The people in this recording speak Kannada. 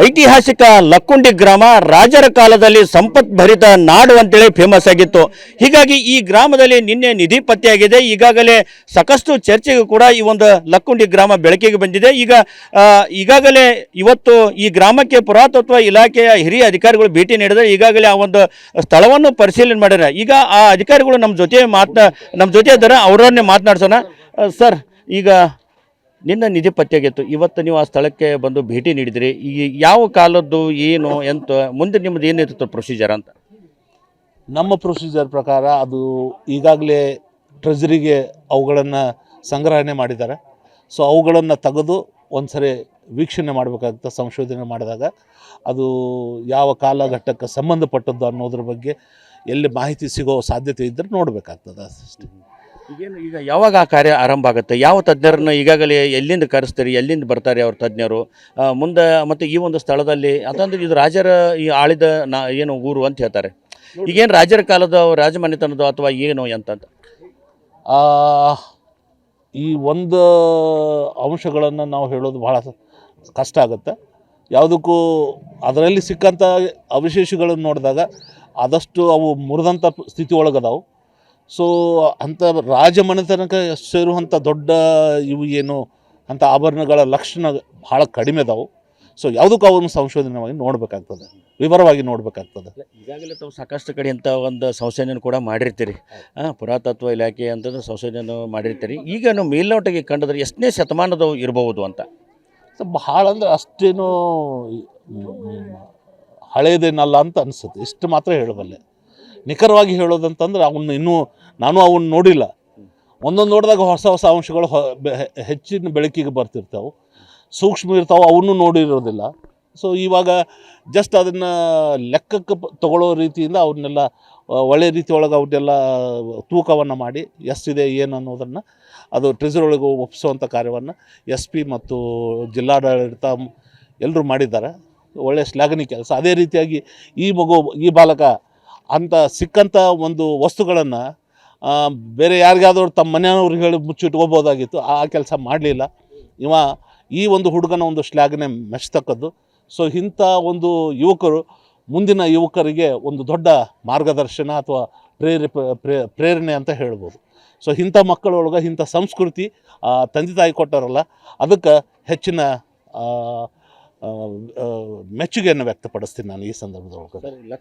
ಐತಿಹಾಸಿಕ ಲಕ್ಕುಂಡಿ ಗ್ರಾಮ ರಾಜರ ಕಾಲದಲ್ಲಿ ಸಂಪತ್ಭರಿತ ನಾಡು ಅಂತೇಳಿ ಫೇಮಸ್ ಆಗಿತ್ತು. ಹೀಗಾಗಿ ಈ ಗ್ರಾಮದಲ್ಲಿ ನಿನ್ನೆ ನಿಧಿ ಪತ್ತೆಯಾಗಿದೆ. ಈಗಾಗಲೇ ಸಾಕಷ್ಟು ಚರ್ಚೆಗೂ ಕೂಡ ಈ ಒಂದು ಲಕ್ಕುಂಡಿ ಗ್ರಾಮ ಬೆಳಕಿಗೆ ಬಂದಿದೆ. ಈಗಾಗಲೇ ಇವತ್ತು ಈ ಗ್ರಾಮಕ್ಕೆ ಪುರಾತತ್ವ ಇಲಾಖೆಯ ಹಿರಿಯ ಅಧಿಕಾರಿಗಳು ಭೇಟಿ ನೀಡಿದರೆ ಈಗಾಗಲೇ ಆ ಒಂದು ಸ್ಥಳವನ್ನು ಪರಿಶೀಲನೆ ಮಾಡಿದ್ದಾರೆ. ಈಗ ಆ ಅಧಿಕಾರಿಗಳು ನಮ್ಮ ಜೊತೆ ಇದ್ದಾರೆ, ಅವರನ್ನೇ ಮಾತನಾಡ್ಸೋಣ. ಸರ್, ಈಗ ನಿನ್ನ ನಿಧಿ ಪತ್ತೆಯಾಗಿತ್ತು, ಇವತ್ತು ನೀವು ಆ ಸ್ಥಳಕ್ಕೆ ಬಂದು ಭೇಟಿ ನೀಡಿದಿರಿ. ಈ ಯಾವ ಕಾಲದ್ದು ಏನು ಎಂತ ಮುಂದೆ ನಿಮ್ಮದು ಏನಿರುತ್ತೆ ಪ್ರೊಸೀಜರ್ ಅಂತ? ನಮ್ಮ ಪ್ರೊಸೀಜರ್ ಪ್ರಕಾರ ಅದು ಈಗಾಗಲೇ ಟ್ರೆಜರಿಗೆ ಅವುಗಳನ್ನು ಸಂಗ್ರಹಣೆ ಮಾಡಿದ್ದಾರೆ. ಸೊ ಅವುಗಳನ್ನು ತೆಗೆದು ಒಂದು ಸರಿ ವೀಕ್ಷಣೆ ಮಾಡಬೇಕಾಗುತ್ತೆ. ಸಂಶೋಧನೆ ಮಾಡಿದಾಗ ಅದು ಯಾವ ಕಾಲಘಟ್ಟಕ್ಕೆ ಸಂಬಂಧಪಟ್ಟದ್ದು ಅನ್ನೋದ್ರ ಬಗ್ಗೆ ಎಲ್ಲಿ ಮಾಹಿತಿ ಸಿಗೋ ಸಾಧ್ಯತೆ ಇದ್ದರೆ ನೋಡಬೇಕಾಗ್ತದೆ ಅಷ್ಟೇ. ಈಗ ಯಾವಾಗ ಆ ಕಾರ್ಯ ಆರಂಭ ಆಗುತ್ತೆ? ಯಾವ ತಜ್ಞರನ್ನು ಈಗಾಗಲೇ ಎಲ್ಲಿಂದ ಕರೆಸ್ತೀರಿ, ಎಲ್ಲಿಂದ ಬರ್ತಾರೆ ಅವ್ರ ತಜ್ಞರು ಮುಂದೆ? ಮತ್ತು ಈ ಒಂದು ಸ್ಥಳದಲ್ಲಿ ಅದಂದ್ರೆ ಇದು ರಾಜರ ಈ ಆಳಿದ ಏನು ಊರು ಅಂತ ಹೇಳ್ತಾರೆ. ಈಗೇನು ರಾಜರ ಕಾಲದ ರಾಜಮನೆತನದ ಅಥವಾ ಏನು ಅಂತ ಈ ಒಂದು ಅಂಶಗಳನ್ನು ನಾವು ಹೇಳೋದು ಭಾಳ ಕಷ್ಟ ಆಗುತ್ತೆ. ಯಾವುದಕ್ಕೂ ಅದರಲ್ಲಿ ಸಿಕ್ಕಂಥ ಅವಶೇಷಗಳನ್ನು ನೋಡಿದಾಗ ಆದಷ್ಟು ಅವು ಮುರಿದಂಥ ಸ್ಥಿತಿ ಒಳಗದಾವು. ಸೊ ಅಂಥ ರಾಜಮನೆತನಕ್ಕೆ ಸೇರುವಂಥ ದೊಡ್ಡ ಇವು ಏನು ಅಂಥ ಆಭರಣಗಳ ಲಕ್ಷಣ ಭಾಳ ಕಡಿಮೆ ಅದಾವು. ಸೊ ಯಾವುದಕ್ಕೂ ಅವನ್ನು ಸಂಶೋಧನೆ ಮಾಡಿ ನೋಡಬೇಕಾಗ್ತದೆ, ವಿವರವಾಗಿ ನೋಡಬೇಕಾಗ್ತದೆ. ಈಗಾಗಲೇ ತಾವು ಸಾಕಷ್ಟು ಕಡೆ ಇಂಥ ಒಂದು ಸಂಶೋಧನೆ ಕೂಡ ಮಾಡಿರ್ತೀರಿ. ಪುರಾತತ್ವ ಇಲಾಖೆ ಅಂತಂದ್ರೆ ಸಂಶೋಧನೆ ಮಾಡಿರ್ತೀರಿ. ಈಗ ನಾವು ಮೇಲ್ನೋಟಕ್ಕೆ ಕಂಡಿದ್ರೆ ಎಷ್ಟನೇ ಶತಮಾನದವು ಇರಬಹುದು ಅಂತ? ಸೊ ಭಾಳ ಅಂದರೆ ಅಷ್ಟೇನು ಹಳೇದೇನಲ್ಲ ಅಂತ ಅನಿಸುತ್ತೆ. ಇಷ್ಟು ಮಾತ್ರ ಹೇಳಬಲ್ಲೆ. ನಿಖರವಾಗಿ ಹೇಳೋದಂತಂದ್ರೆ ನಾನು ಅವನ್ನ ನೋಡಿಲ್ಲ. ಒಂದೊಂದು ನೋಡಿದಾಗ ಹೊಸ ಹೊಸ ಅಂಶಗಳು ಹೆಚ್ಚಿನ ಬೆಳಕಿಗೆ ಬರ್ತಿರ್ತಾವೆ, ಸೂಕ್ಷ್ಮ ಇರ್ತಾವೆ, ಅವನ್ನೂ ನೋಡಿರೋದಿಲ್ಲ. ಸೊ ಇವಾಗ ಜಸ್ಟ್ ಅದನ್ನು ಲೆಕ್ಕಕ್ಕೆ ತಗೊಳ್ಳೋ ರೀತಿಯಿಂದ ಅವನ್ನೆಲ್ಲ ಒಳ್ಳೆಯ ರೀತಿ ಒಳಗೆ ಅವನ್ನೆಲ್ಲ ತೂಕವನ್ನು ಮಾಡಿ ಎಷ್ಟಿದೆ ಏನು ಅನ್ನೋದನ್ನು ಅದು ಟ್ರೆಜರ್ ಒಳಗೆ ಒಪ್ಪಿಸುವಂಥ ಕಾರ್ಯವನ್ನು SP ಮತ್ತು ಜಿಲ್ಲಾಡಳಿತ ಎಲ್ಲರೂ ಮಾಡಿದ್ದಾರೆ. ಒಳ್ಳೆಯ ಶ್ಲಾಘನೀಯ ಕೆಲಸ. ಅದೇ ರೀತಿಯಾಗಿ ಈ ಬಾಲಕ ಅಂತ ಸಿಕ್ಕಂಥ ಒಂದು ವಸ್ತುಗಳನ್ನು ಬೇರೆ ಯಾರಿಗಾದ್ರೂ ತಮ್ಮ ಮನೆಯವ್ರಿಗೆ ಹೇಳಿ ಮುಚ್ಚಿಟ್ಕೋಬೋದಾಗಿತ್ತು. ಆ ಕೆಲಸ ಮಾಡಲಿಲ್ಲ. ಈ ಒಂದು ಹುಡುಗನ ಒಂದು ಶ್ಲಾಘನೆ ಮೆಚ್ಚತಕ್ಕದ್ದು. ಸೊ ಇಂಥ ಒಂದು ಯುವಕರು ಮುಂದಿನ ಯುವಕರಿಗೆ ಒಂದು ದೊಡ್ಡ ಮಾರ್ಗದರ್ಶನ ಅಥವಾ ಪ್ರೇರಣೆ ಅಂತ ಹೇಳ್ಬೋದು. ಸೊ ಇಂಥ ಮಕ್ಕಳೊಳಗೆ ಇಂಥ ಸಂಸ್ಕೃತಿ ತಂದೆ ತಾಯಿ ಕೊಟ್ಟಾರಲ್ಲ, ಅದಕ್ಕೆ ಹೆಚ್ಚಿನ ಮೆಚ್ಚುಗೆಯನ್ನು ವ್ಯಕ್ತಪಡಿಸ್ತೀನಿ ನಾನು ಈ ಸಂದರ್ಭದೊಳಗೆ.